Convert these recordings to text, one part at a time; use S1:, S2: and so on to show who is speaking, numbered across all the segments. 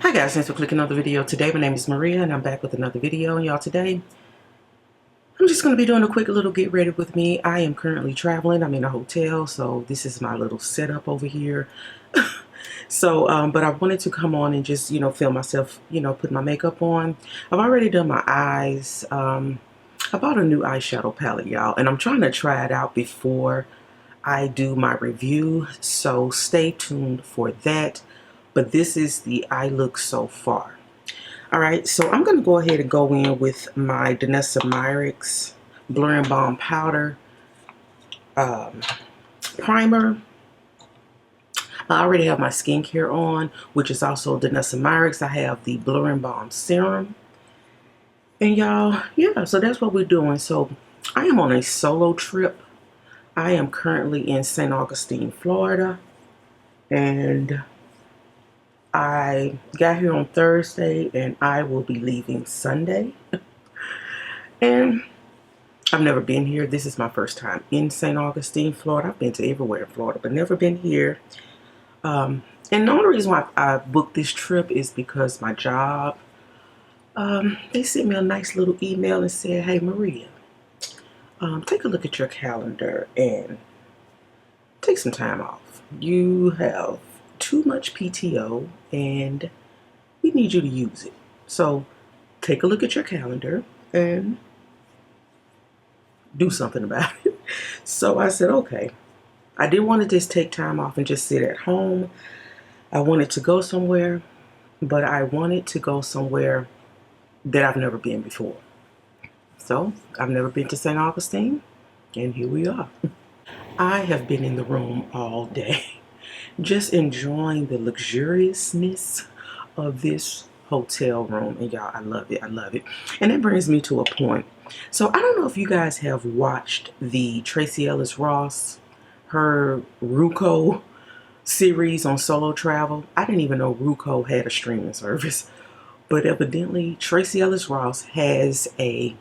S1: Hi guys, thanks for clicking on the video today. My name is Maria and I'm back with another video. And y'all, today I'm just going to be doing a quick little get ready with me. I am currently traveling. I'm in a hotel, so this is my little setup over here. But I wanted to come on and just, film myself, put my makeup on. I've already done my eyes. I bought a new eyeshadow palette, y'all, and I'm trying to try it out before I do my review, so stay tuned for that. But this is the eye look so far. All right, so I'm going to go ahead and go in with my Danessa Myricks Blur and Balm Powder primer. I already have my skincare on, which is also Danessa Myricks. I have the Blur and Balm Serum. And y'all, yeah, so that's what we're doing. So I am on a solo trip. I am currently in St. Augustine, Florida. And I got here on Thursday and I will be leaving Sunday. And I've never been here. This is my first time in St. Augustine, Florida. I've been to everywhere in Florida, but never been here. And the only reason why I booked this trip is because my job, they sent me a nice little email and said, hey, Maria, take a look at your calendar and take some time off. You have too much PTO and we need you to use it. So take a look at your calendar and do something about it. So I said, okay. I didn't want to just take time off and just sit at home. I wanted to go somewhere, but I wanted to go somewhere that I've never been before. So I've never been to St. Augustine, and here we are. I have been in the room all day, just enjoying the luxuriousness of this hotel room. And y'all, I love it. I love it. And that brings me to a point. So I don't know if you guys have watched the Tracee Ellis Ross, her Ruco series on solo travel. I didn't even know Ruco had a streaming service. But evidently, Tracee Ellis Ross has a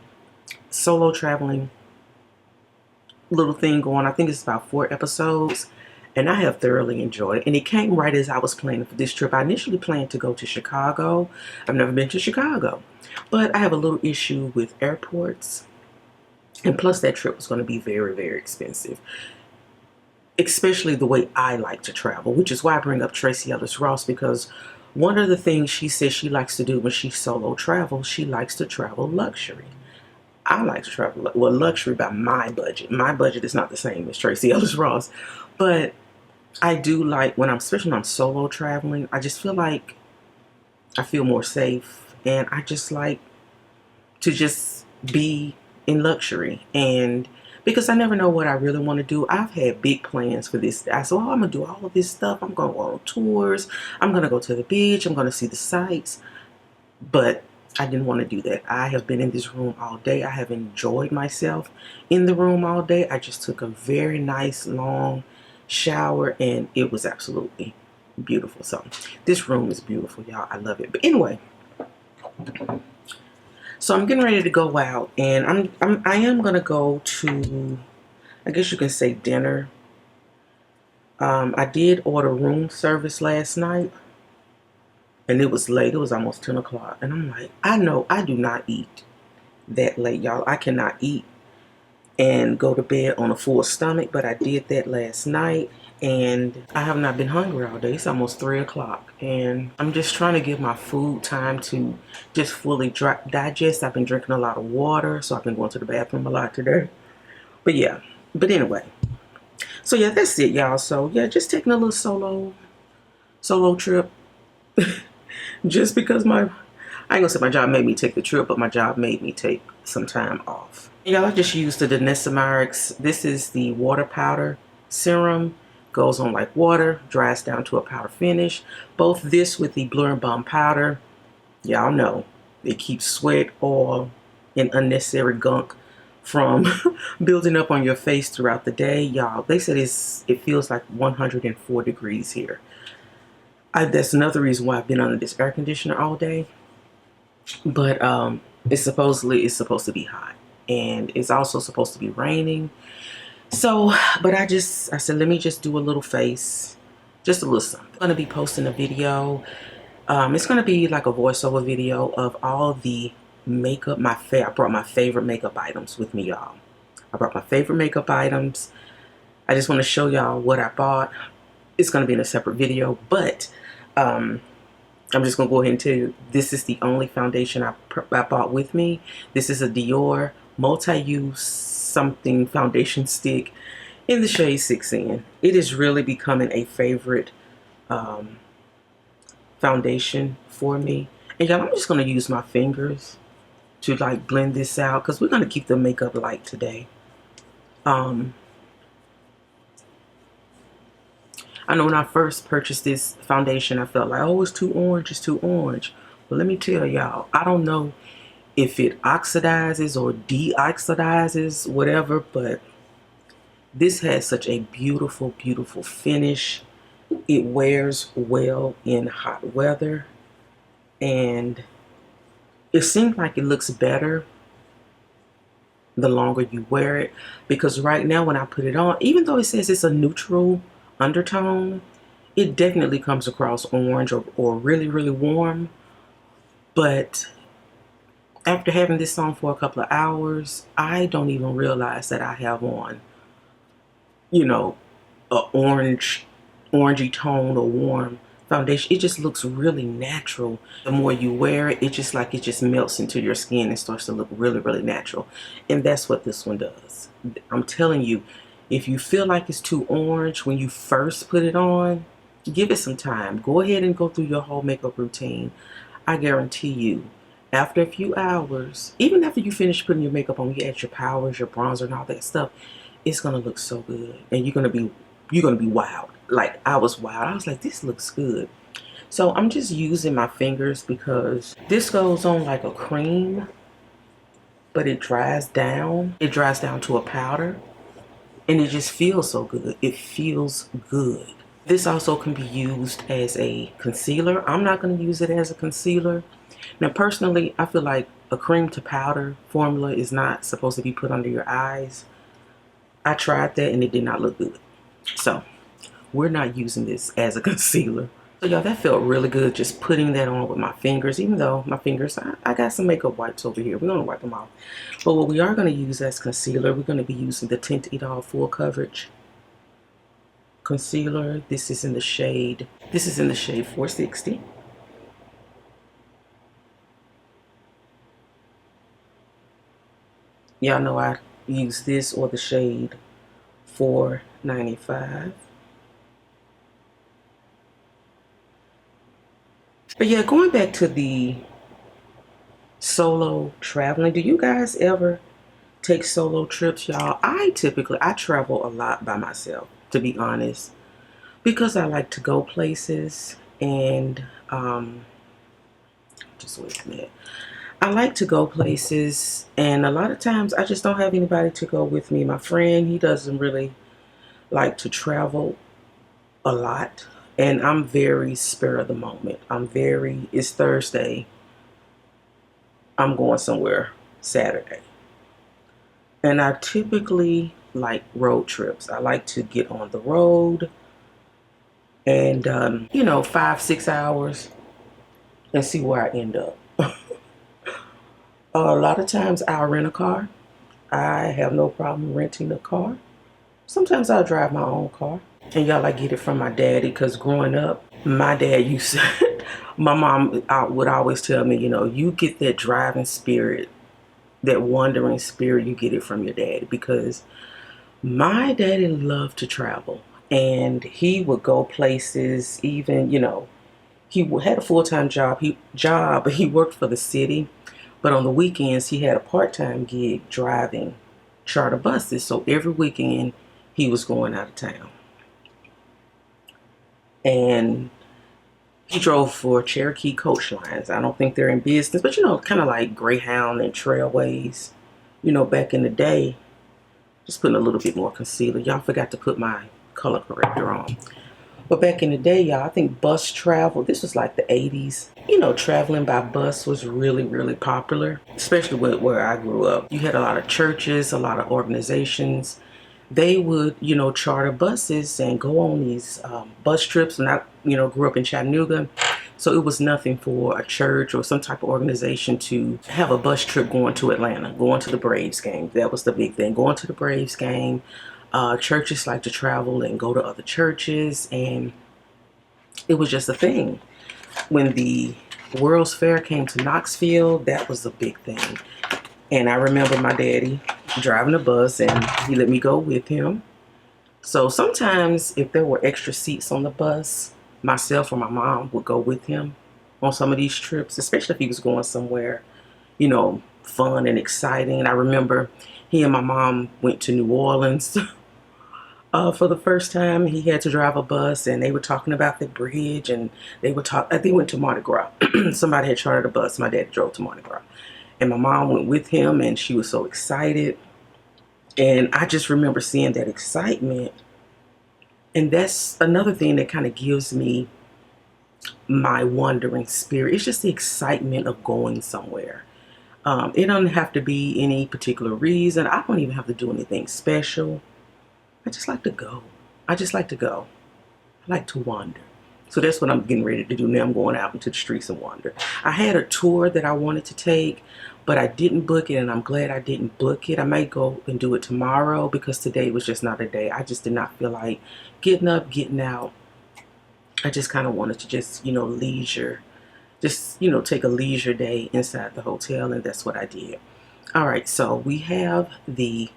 S1: solo traveling little thing going. I think it's about 4 episodes. And I have thoroughly enjoyed it. And it came right as I was planning for this trip. I initially planned to go to Chicago. I've never been to Chicago. But I have a little issue with airports. And plus that trip was going to be very, very expensive. Especially the way I like to travel. Which is why I bring up Tracee Ellis Ross. Because one of the things she says she likes to do when she solo travels, she likes to travel luxury. I like to travel, well, luxury by my budget. My budget is not the same as Tracee Ellis Ross. But I do like, especially when I'm solo traveling, I just feel like I feel more safe. And I just like to just be in luxury. And because I never know what I really want to do. I've had big plans for this. I said, oh, I'm going to do all of this stuff. I'm going to go on tours. I'm going to go to the beach. I'm going to see the sights. But I didn't want to do that. I have been in this room all day. I have enjoyed myself in the room all day. I just took a very nice long shower and it was absolutely beautiful. So this room is beautiful, y'all. I love it. But anyway, so I'm getting ready to go out and I am going to go to, I guess you can say, dinner. I did order room service last night. And it was late. It was almost 10 o'clock. And I'm like, I know I do not eat that late, y'all. I cannot eat and go to bed on a full stomach. But I did that last night. And I have not been hungry all day. It's almost 3 o'clock. And I'm just trying to give my food time to just fully digest. I've been drinking a lot of water. So I've been going to the bathroom a lot today. But yeah. But anyway. So yeah, that's it, y'all. So yeah, just taking a little solo trip. Just because I ain't gonna say my job made me take the trip, but my job made me take some time off. Y'all, I just used the Danessa Myricks. This is the water powder serum. Goes on like water, dries down to a powder finish. Both this with the Blur and Balm powder. Y'all know it keeps sweat, oil, and unnecessary gunk from building up on your face throughout the day. Y'all, they said it feels like 104 degrees here. That's another reason why I've been under this air conditioner all day. But it's supposed to be hot. And it's also supposed to be raining. So, but I said, let me just do a little face. Just a little something. I'm going to be posting a video It's going to be like a voiceover video of all the makeup. I brought my favorite makeup items with me, y'all. I brought my favorite makeup items. I just want to show y'all what I bought. It's going to be in a separate video, but I'm just going to go ahead and tell you, this is the only foundation I bought with me. This is a Dior multi-use something foundation stick in the shade 6N. It is really becoming a favorite foundation for me. And y'all, I'm just going to use my fingers to like blend this out because we're going to keep the makeup light today. I know when I first purchased this foundation, I felt like, oh, it's too orange, it's too orange. But let me tell y'all, I don't know if it oxidizes or de-oxidizes, whatever, but this has such a beautiful, beautiful finish. It wears well in hot weather, and it seems like it looks better the longer you wear it, because right now when I put it on, even though it says it's a neutral undertone, it definitely comes across orange or really, really warm. But after having this on for a couple of hours, I don't even realize that I have on, you know, a orangey tone or warm foundation. It just looks really natural. The more you wear it, it just melts into your skin and starts to look really, really natural. And that's what this one does. I'm telling you, if you feel like it's too orange when you first put it on, give it some time. Go ahead and go through your whole makeup routine. I guarantee you, after a few hours, even after you finish putting your makeup on, you add your powders, your bronzer, and all that stuff, it's gonna look so good, and you're gonna be wild. Like I was wild. I was like, this looks good. So I'm just using my fingers because this goes on like a cream, but it dries down. It dries down to a powder, and it just feels so good. It feels good. This also can be used as a concealer. I'm not going to use it as a concealer. Now, personally, I feel like a cream to powder formula is not supposed to be put under your eyes. I tried that and it did not look good. So, we're not using this as a concealer. So, y'all, that felt really good just putting that on with my fingers. Even though my fingers, I got some makeup wipes over here. We're going to wipe them off. But what we are going to use as concealer, we're going to be using the Tint It All Full Coverage concealer. This is in the shade 460. Y'all know I use this or the shade 495. But yeah, going back to the solo traveling, do you guys ever take solo trips, y'all? I travel a lot by myself, to be honest, because I like to go places, and just wait a minute. I like to go places, and a lot of times I just don't have anybody to go with me. My friend, he doesn't really like to travel a lot, and I'm very spur of the moment. It's Thursday, I'm going somewhere Saturday. And I typically like road trips. I like to get on the road and, 5-6 hours and see where I end up. A lot of times I'll rent a car. I have no problem renting a car. Sometimes I'll drive my own car. And y'all, I get it from my daddy, because growing up, my dad used to, my mom would always tell me, you get that driving spirit, that wandering spirit, you get it from your daddy, because my daddy loved to travel, and he would go places. Even, he had a full-time job. He worked for the city, but on the weekends he had a part-time gig driving charter buses. So every weekend he was going out of town, and he drove for Cherokee Coach Lines. I don't think they're in business, but kind of like Greyhound and Trailways. Back in the day. Just putting a little bit more concealer. Y'all forgot to put my color corrector on. But back in the day, y'all, I think bus travel, this was like the 80s. Traveling by bus was really, really popular, especially where I grew up. You had a lot of churches, a lot of organizations. They would, charter buses and go on these bus trips. And I, grew up in Chattanooga. So it was nothing for a church or some type of organization to have a bus trip going to Atlanta, going to the Braves game. That was the big thing, going to the Braves game. Churches like to travel and go to other churches, and it was just a thing. When the World's Fair came to Knoxville, that was a big thing. And I remember my daddy driving a bus, and he let me go with him. So sometimes if there were extra seats on the bus, myself or my mom would go with him on some of these trips, especially if he was going somewhere, you know, fun and exciting. I remember he and my mom went to New Orleans for the first time. He had to drive a bus, and they were talking about the bridge, and they went to Mardi Gras. Somebody had chartered a bus. My dad drove to Mardi Gras, and my mom went with him, and she was so excited. And I just remember seeing that excitement. And that's another thing that kind of gives me my wandering spirit. It's just the excitement of going somewhere. It doesn't have to be any particular reason. I don't even have to do anything special. I just like to go. I just like to go. I like to wander. So that's what I'm getting ready to do now. I'm going out into the streets and wander. I had a tour that I wanted to take, but I didn't book it, and I'm glad I didn't book it. I might go and do it tomorrow because today was just not a day. I just did not feel like getting up, getting out. I just kind of wanted to just, leisure. Just, take a leisure day inside the hotel, and that's what I did. All right, so we have the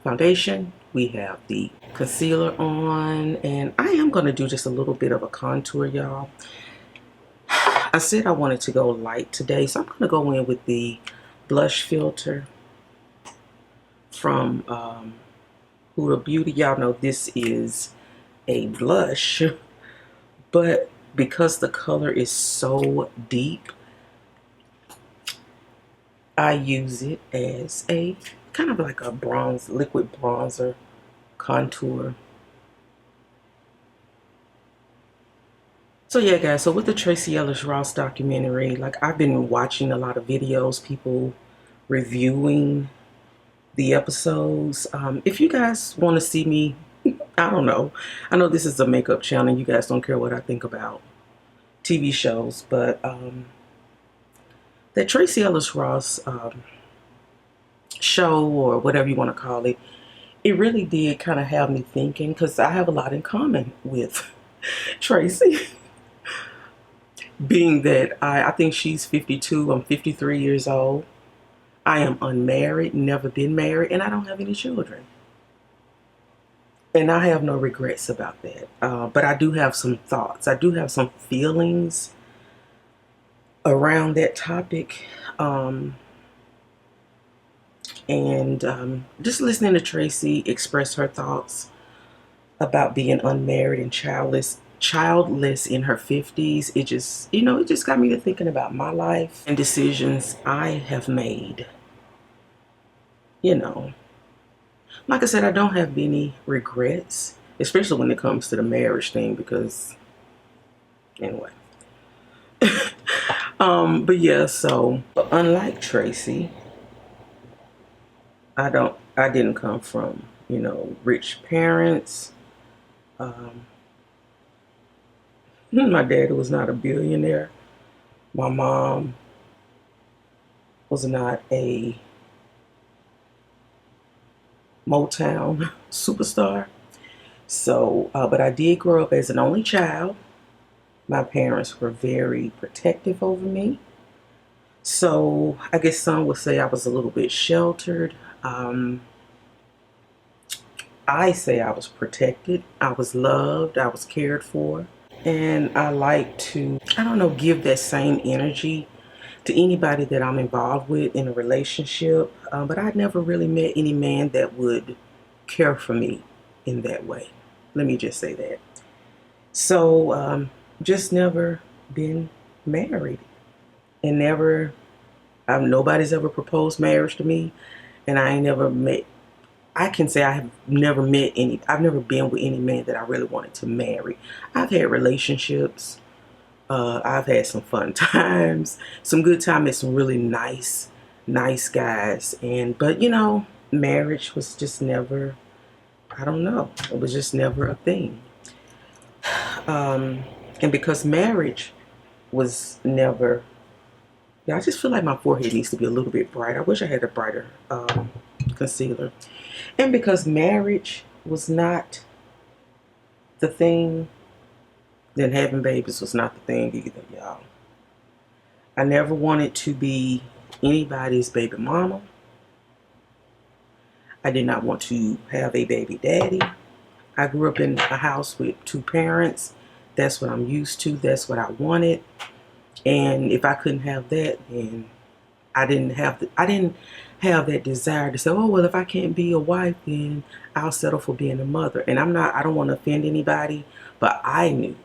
S1: foundation, we have the concealer on, and I am going to do just a little bit of a contour, y'all. I said I wanted to go light today, so I'm going to go in with the blush filter from Huda Beauty. Y'all know this is a blush, but because the color is so deep, I use it as a kind of like a liquid bronzer contour. So yeah, guys, so with the Tracee Ellis Ross documentary, like, I've been watching a lot of videos, people reviewing the episodes. If you guys want to see me, I don't know. I know this is a makeup channel. You guys don't care what I think about TV shows, but that Tracee Ellis Ross show, or whatever you want to call it, it really did kind of have me thinking, because I have a lot in common with Tracee. Being that I think she's 52, I'm 53 years old. I am unmarried, never been married, and I don't have any children. And I have no regrets about that. But I do have some thoughts. I do have some feelings around that topic. Just listening to Tracee express her thoughts about being unmarried and childless in her 50s, it just got me to thinking about my life and decisions I have made. Like I said, I don't have any regrets, especially when it comes to the marriage thing, because anyway. But yeah, so unlike Tracee, I didn't come from, rich parents. My dad was not a billionaire. My mom was not a Motown superstar. So, but I did grow up as an only child. My parents were very protective over me. So I guess some would say I was a little bit sheltered. I say I was protected. I was loved. I was cared for. And I like to, give that same energy to anybody that I'm involved with in a relationship. But I never really met any man that would care for me in that way. Let me just say that. So, just never been married. And nobody's ever proposed marriage to me. And I can say I've never been with any man that I really wanted to marry. I've had relationships. I've had some fun times, some good times, met some really nice guys. But marriage was just never, it was just never a thing. And because marriage was never. Yeah, I just feel like my forehead needs to be a little bit bright. I wish I had a brighter concealer. And because marriage was not the thing, then having babies was not the thing either, y'all. I never wanted to be anybody's baby mama. I did not want to have a baby daddy. I grew up in a house with two parents. That's what I'm used to. That's what I wanted. And if I couldn't have that, then I didn't have that desire to say, oh well, if I can't be a wife, then I'll settle for being a mother. And I don't want to offend anybody, but I knew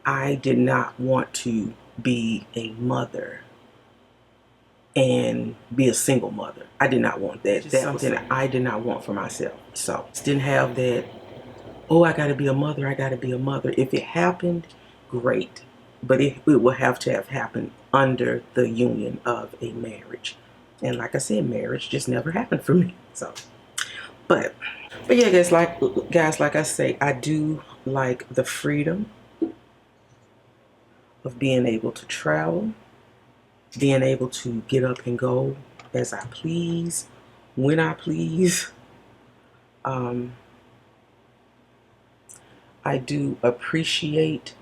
S1: I did not want to be a mother and be a single mother. I did not want that. That's something that I did not want for myself. So didn't have that, oh, I gotta be a mother, I gotta be a mother. If it happened, great. But it will have to have happened under the union of a marriage. And like I said, marriage just never happened for me. So but yeah, guys, like I say, I do like the freedom of being able to travel, being able to get up and go as I please, when I please. I do appreciate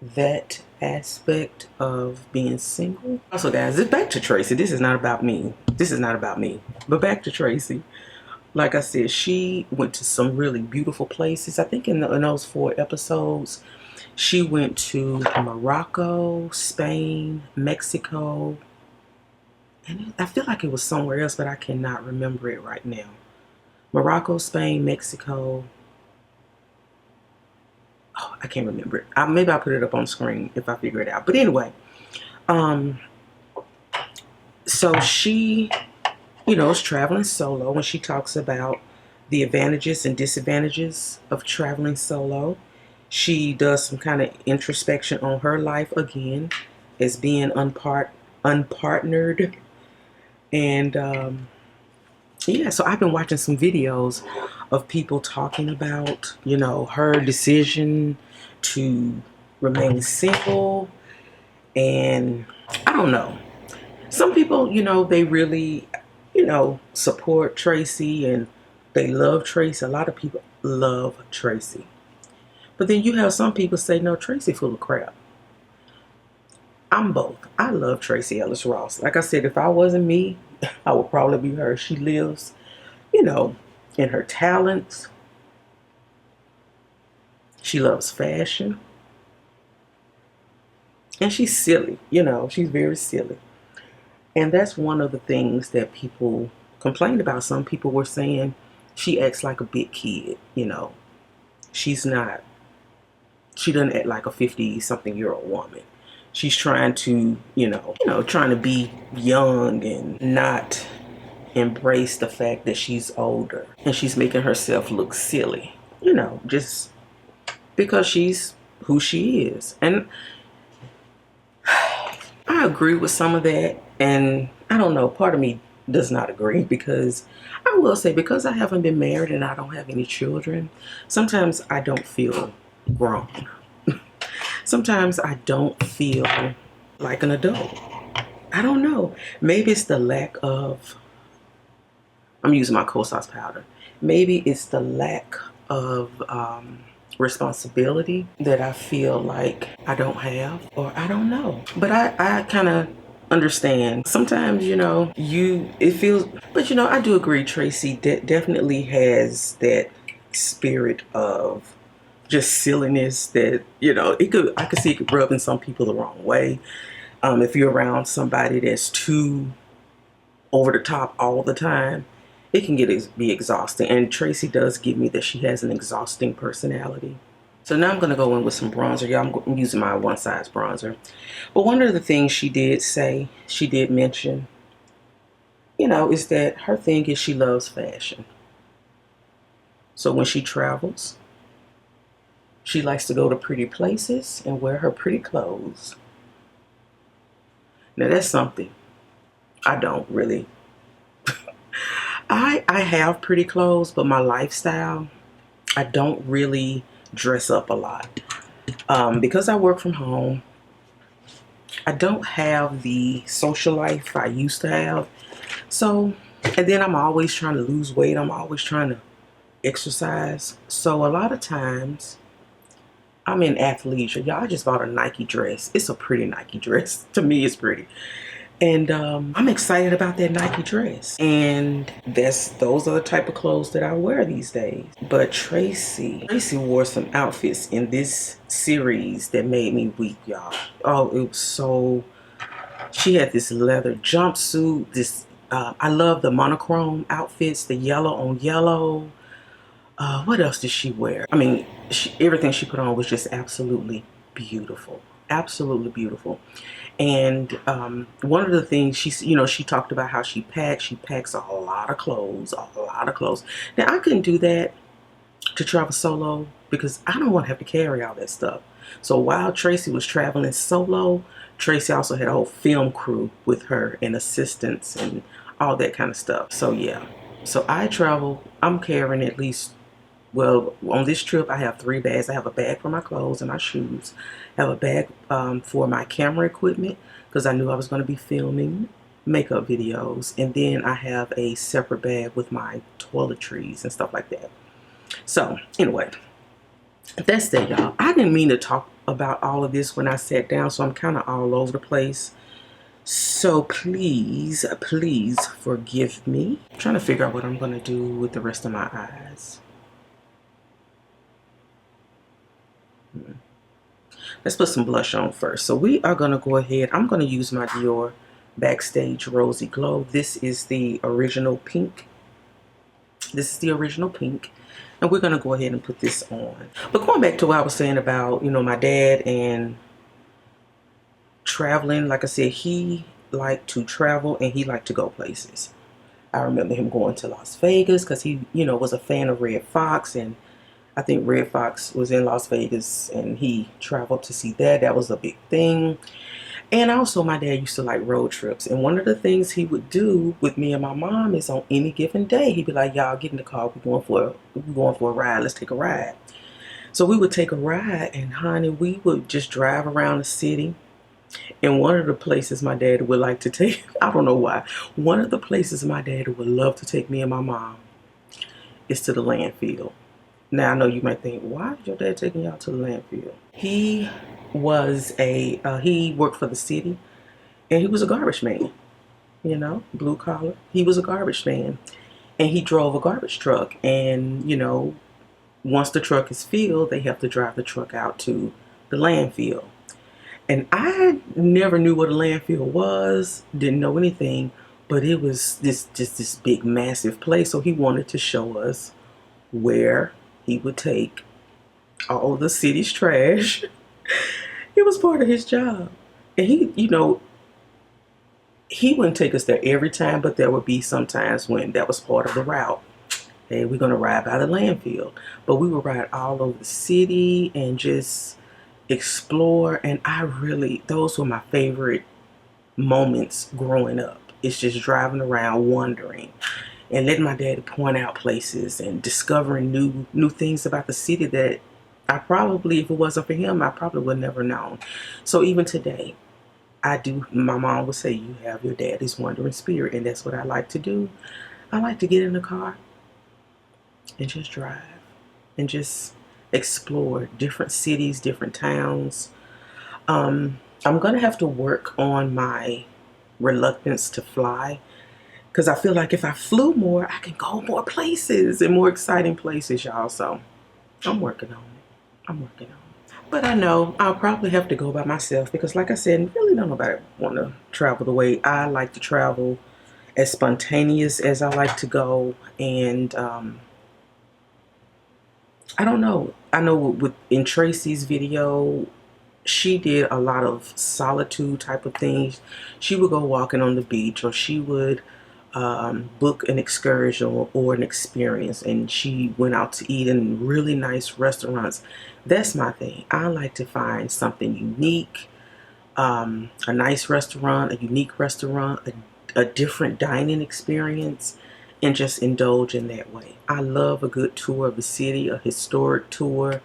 S1: that aspect of being single. Also, guys, back to Tracy. This is not about me. This is not about me. But back to Tracy. Like I said, she went to some really beautiful places. I think in those 4 episodes, she went to Morocco, Spain, Mexico, and I feel like it was somewhere else, but I cannot remember it right now. Morocco, Spain, Mexico. Oh, I can't remember it. Maybe I'll put it up on screen if I figure it out. But anyway, so she, is traveling solo, when she talks about the advantages and disadvantages of traveling solo. She does some kind of introspection on her life again as being unpartnered. And yeah, so I've been watching some videos of people talking about, her decision to remain single. And I don't know. Some people, they really, support Tracy and they love Tracy. A lot of people love Tracy. But then you have some people say, no, Tracy full of crap. I'm both. I love Tracy Ellis Ross. Like I said, if I wasn't me, I would probably be her. She lives, in her talents. She loves fashion. And she's silly, she's very silly. And that's one of the things that people complained about. Some people were saying she acts like a big kid, She's not. She doesn't act like a 50-something-year-old woman. She's trying to, trying to be young and not embrace the fact that she's older. And she's making herself look silly, just because she's who she is. And I agree with some of that. And I don't know, part of me does not agree, because I will say, because I haven't been married and I don't have any children, sometimes I don't feel grown. Sometimes I don't feel like an adult. I don't know. Maybe it's the lack of, I'm using my Kosas powder. Maybe it's the lack of responsibility that I feel like I don't have, or I don't know. But I kind of understand. Sometimes, it feels, but I do agree, Tracy definitely has that spirit of just silliness that, I could see it could rub in some people the wrong way. If you're around somebody that's too over the top all the time, it can be exhausting. And Tracy does give me that she has an exhausting personality. So now I'm going to go in with some bronzer. Y'all, I'm using my one size bronzer. But one of the things she did mention, is that her thing is she loves fashion. So when she travels, she likes to go to pretty places and wear her pretty clothes. Now that's something I don't really. I have pretty clothes, but my lifestyle, I don't really dress up a lot. Because I work from home, I don't have the social life I used to have. So, and then I'm always trying to lose weight. I'm always trying to exercise. So a lot of times I'm in athleisure. Y'all, I just bought a Nike dress. It's a pretty Nike dress. To me, it's pretty. And I'm excited about that Nike dress. And those are the type of clothes that I wear these days. But Tracy wore some outfits in this series that made me weep, y'all. Oh, it was so, she had this leather jumpsuit, I love the monochrome outfits, the yellow on yellow. What else did she wear? I mean, everything she put on was just absolutely beautiful. Absolutely beautiful. And one of the things she talked about how she packs. She packs a lot of clothes, a lot of clothes. Now, I couldn't do that to travel solo because I don't want to have to carry all that stuff. So while Tracy was traveling solo, Tracy also had a whole film crew with her and assistants and all that kind of stuff. So yeah, so I travel, I'm carrying at least, well, on this trip I have 3 bags. I have a bag for my clothes and my shoes. I have a bag for my camera equipment because I knew I was going to be filming makeup videos. And then I have a separate bag with my toiletries and stuff like that. So anyway, that's that, y'all. I didn't mean to talk about all of this when I sat down, so I'm kind of all over the place. So please forgive me. I'm trying to figure out what I'm going to do with the rest of my eyes. Let's put some blush on first. So we are going to go ahead. I'm going to use my Dior Backstage Rosy Glow. This is the original pink. This is the original pink. And we're going to go ahead and put this on. But going back to what I was saying about, my dad and traveling. Like I said, he liked to travel and he liked to go places. I remember him going to Las Vegas because he, was a fan of Red Fox. And I think Red Fox was in Las Vegas and he traveled to see that. That was a big thing. And also my dad used to like road trips. And one of the things he would do with me and my mom is on any given day, he'd be like, y'all get in the car. We're going for a ride. Let's take a ride. So we would take a ride and honey, we would just drive around the city. And one of the places my dad would like to take, I don't know why, one of the places my dad would love to take me and my mom is to the landfill. Now, I know you might think, why is your dad taking y'all to the landfill? He worked for the city, and he was a garbage man, blue collar. He was a garbage man, and he drove a garbage truck. And, once the truck is filled, they have to drive the truck out to the landfill. And I never knew what a landfill was, didn't know anything, but it was this big, massive place. So he wanted to show us where he would take all of the city's trash. It was part of his job. And he wouldn't take us there every time, but there would be some times when that was part of the route. Hey, we're going to ride by the landfill. But we would ride all over the city and just explore. And those were my favorite moments growing up. It's just driving around, wandering, and letting my daddy point out places and discovering new things about the city that I probably, if it wasn't for him, I probably would never known. So even today, my mom would say, you have your daddy's wandering spirit, and that's what I like to do. I like to get in the car and just drive and just explore different cities, different towns. I'm gonna have to work on my reluctance to fly, because I feel like if I flew more, I can go more places and more exciting places, y'all. So I'm working on it. But I know I'll probably have to go by myself because, like I said, really don't nobody want to travel the way I like to travel, as spontaneous as I like to go. And I don't know. I know in Tracy's video, she did a lot of solitude type of things. She would go walking on the beach, or she would book an excursion or an experience, and she went out to eat in really nice restaurants. That's my thing. I like to find something unique, a nice restaurant, a unique restaurant, a different dining experience, and just indulge in that way. I love a good tour of the city, a historic tour.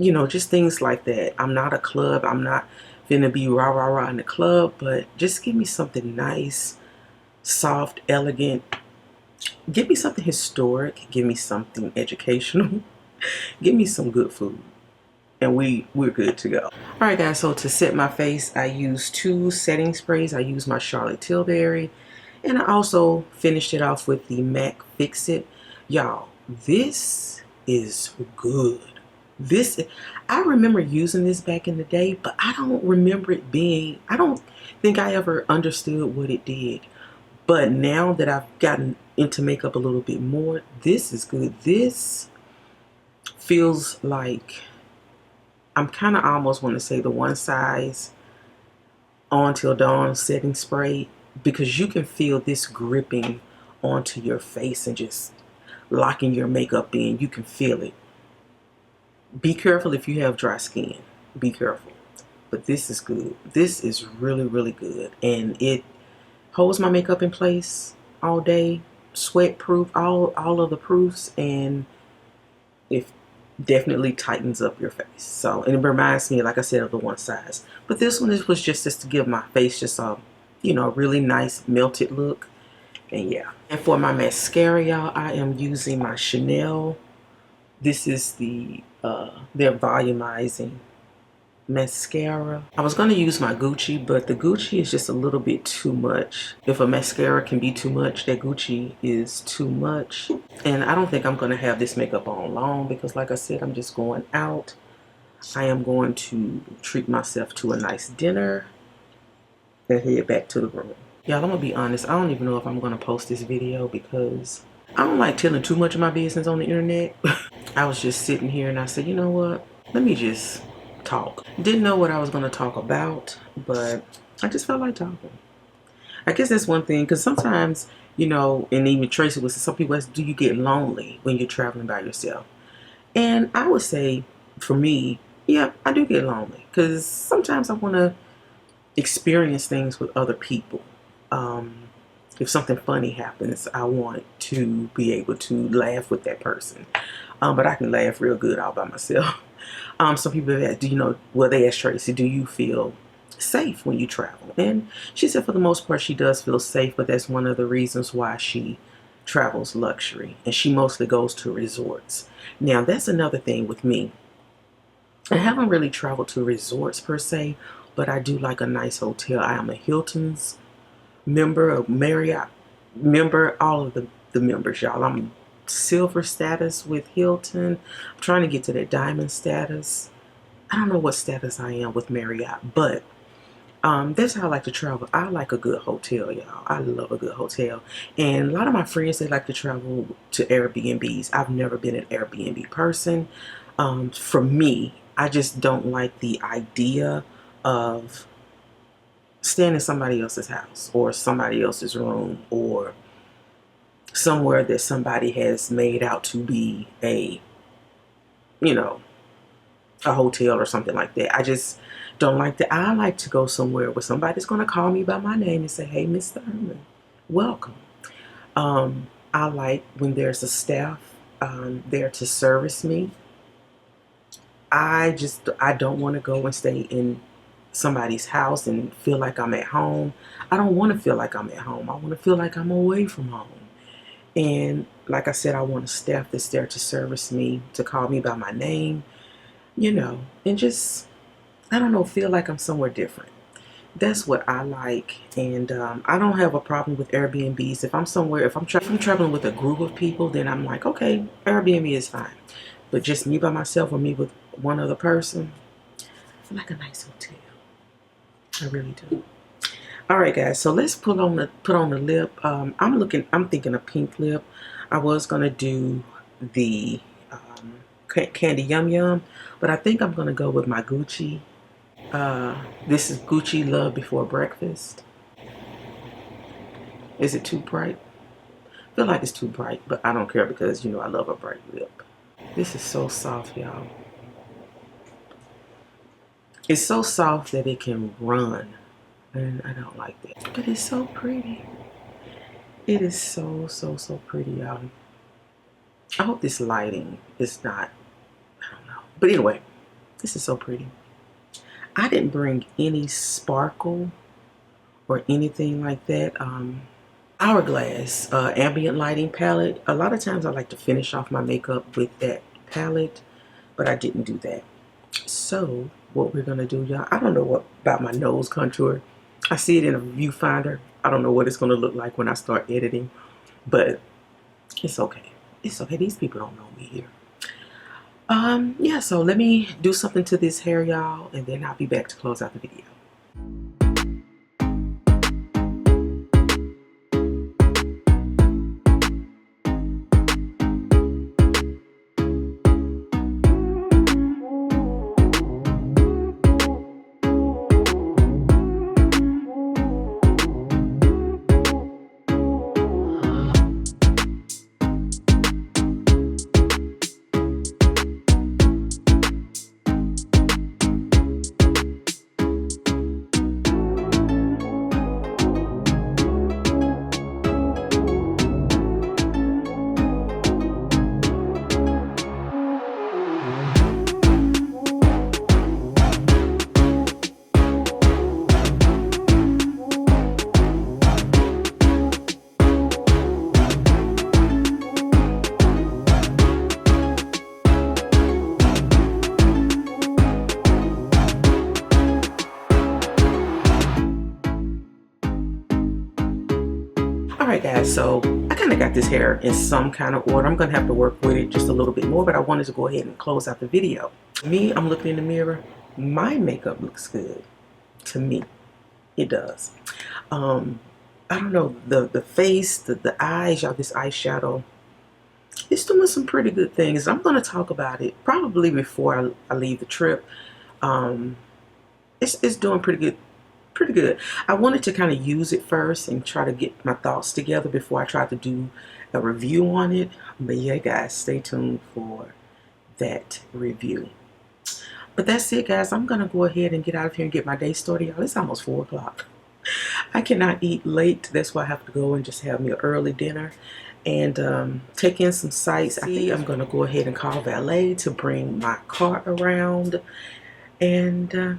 S1: you know, just things like that. I'm not a club. I'm not finna be rah rah rah in the club, but just give me something nice, soft, elegant. Give me something historic. Give me something educational. Give me some good food, and we're good to go. All right, guys. So to set my face, I use 2 setting sprays. I use my Charlotte Tilbury, and I also finished it off with the MAC Fix It. Y'all, this is good. This, I remember using this back in the day, but I don't remember it being, I don't think I ever understood what it did. But now that I've gotten into makeup a little bit more, this is good. This feels like, I'm kind of almost want to say the One Size On Till Dawn setting spray, because you can feel this gripping onto your face and just locking your makeup in. You can feel it. Be careful if you have dry skin. Be careful. But this is good. This is really, really good. And it holds my makeup in place all day. Sweat proof, all of the proofs, and it definitely tightens up your face. So, and it reminds me, like I said, of the One Size. But this one was just to give my face just a, you know, really nice melted look. And yeah. And for my mascara, y'all, I am using my Chanel. This is the their volumizing mascara. I was going to use my Gucci, but the Gucci is just a little bit too much. If a mascara can be too much, that Gucci is too much. And I don't think I'm going to have this makeup on long, because like I said, I'm just going out. I am going to treat myself to a nice dinner and head back to the room. Y'all, I'm going to be honest. I don't even know if I'm going to post this video, because I don't like telling too much of my business on the internet. I was just sitting here and I said, you know what? Let me just talk. Didn't know what I was going to talk about, but I just felt like talking. I guess that's one thing, because sometimes, you know, and even Tracy was, some people ask, do you get lonely when you're traveling by yourself? And I would say, for me, yeah, I do get lonely, because sometimes I want to experience things with other people. If something funny happens, I want to be able to laugh with that person. But I can laugh real good all by myself. Some people ask, do you know, well, they asked Tracy, do you feel safe when you travel? And she said for the most part she does feel safe, but that's one of the reasons why she travels luxury, and she mostly goes to resorts. Now that's another thing with me. I haven't really traveled to resorts per se, but I do like a nice hotel. I am a Hilton's member, a Marriott member, all of the members, y'all. I'm silver status with Hilton. I'm trying to get to that diamond status. I don't know what status I am with Marriott, but that's how I like to travel. I like a good hotel, y'all. I love a good hotel. And a lot of my friends, they like to travel to Airbnbs. I've never been an Airbnb person. For me, I just don't like the idea of staying in somebody else's house or somebody else's room, or somewhere that somebody has made out to be a, you know, a hotel or something like that. I just don't like that. I like to go somewhere where somebody's going to call me by my name and say, hey, Mr. Herman, welcome. I like when there's a staff there to service me. I don't want to go and stay in somebody's house and feel like I'm at home. I don't want to feel like I'm at home. I want to feel like I'm away from home. And like I said, I want a staff that's there to service me, to call me by my name, you know, and just, I don't know, feel like I'm somewhere different. That's what I like. And I don't have a problem with Airbnbs. If I'm somewhere, if I'm traveling with a group of people, then I'm like, okay, Airbnb is fine. But just me by myself or me with one other person, I like a nice hotel. I really do. All right, guys. So let's put on the lip. I'm thinking a pink lip. I was gonna do the Candy Yum Yum, but I think I'm gonna go with my Gucci. This is Gucci Love Before Breakfast. Is it too bright? I feel like it's too bright, but I don't care, because you know I love a bright lip. This is so soft, y'all. It's so soft that it can run. And I don't like that. But it's so pretty. It is so, so, so pretty, y'all. I hope this lighting is not, I don't know. But anyway, This is so pretty. I didn't bring any sparkle or anything like that. Hourglass ambient lighting palette. A lot of times I like to finish off my makeup with that palette, but I didn't do that. So what we're gonna do, y'all, I don't know what about my nose contour. I see it in a viewfinder. I don't know what it's gonna look like when I start editing, but it's okay. It's okay. These people don't know me here. Yeah, so let me do something to this hair, y'all, and then I'll be back to close out the video. Alright guys, so I kind of got this hair in some kind of order. I'm going to have to work with it just a little bit more, but I wanted to go ahead and close out the video. Me, I'm looking in the mirror. My makeup looks good. To me, it does. I don't know, the face, the eyes, y'all, this eyeshadow, it's doing some pretty good things. I'm going to talk about it probably before I leave the trip. It's doing pretty good. Pretty good. I wanted to kind of use it first and try to get my thoughts together before I try to do a review on it. But yeah, guys, stay tuned for that review. But that's it, guys. I'm going to go ahead and get out of here and get my day started. Y'all, it's almost 4 o'clock. I cannot eat late. That's why I have to go and just have me an early dinner and take in some sights. I think I'm going to go ahead and call valet to bring my car around. And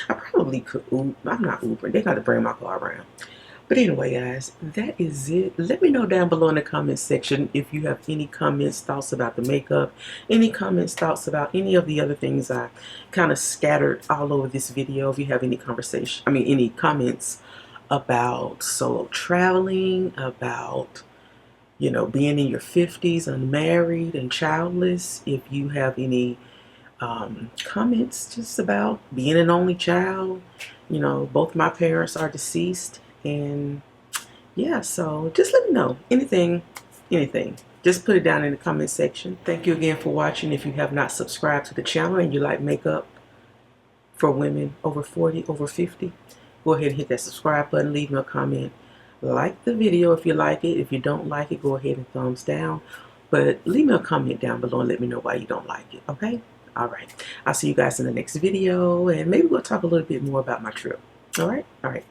S1: I probably could Uber. I'm not Uber. They got to bring my car around. But anyway, guys, that is it. Let me know down below in the comment section if you have any comments, thoughts about the makeup, any comments, thoughts about any of the other things I kind of scattered all over this video. If you have any any comments about solo traveling, about, you know, being in your 50s, unmarried and childless. If you have any comments just about being an only child, you know, both my parents are deceased, and yeah, so just let me know anything, just put it down in the comment section. Thank you again for watching. If you have not subscribed to the channel and you like makeup for women over 40, over 50, go ahead and hit that subscribe button, leave me a comment, like the video if you like it. If you don't like it, go ahead and thumbs down, but leave me a comment down below and let me know why you don't like it. Okay. All right. I'll see you guys in the next video, and maybe we'll talk a little bit more about my trip. All right.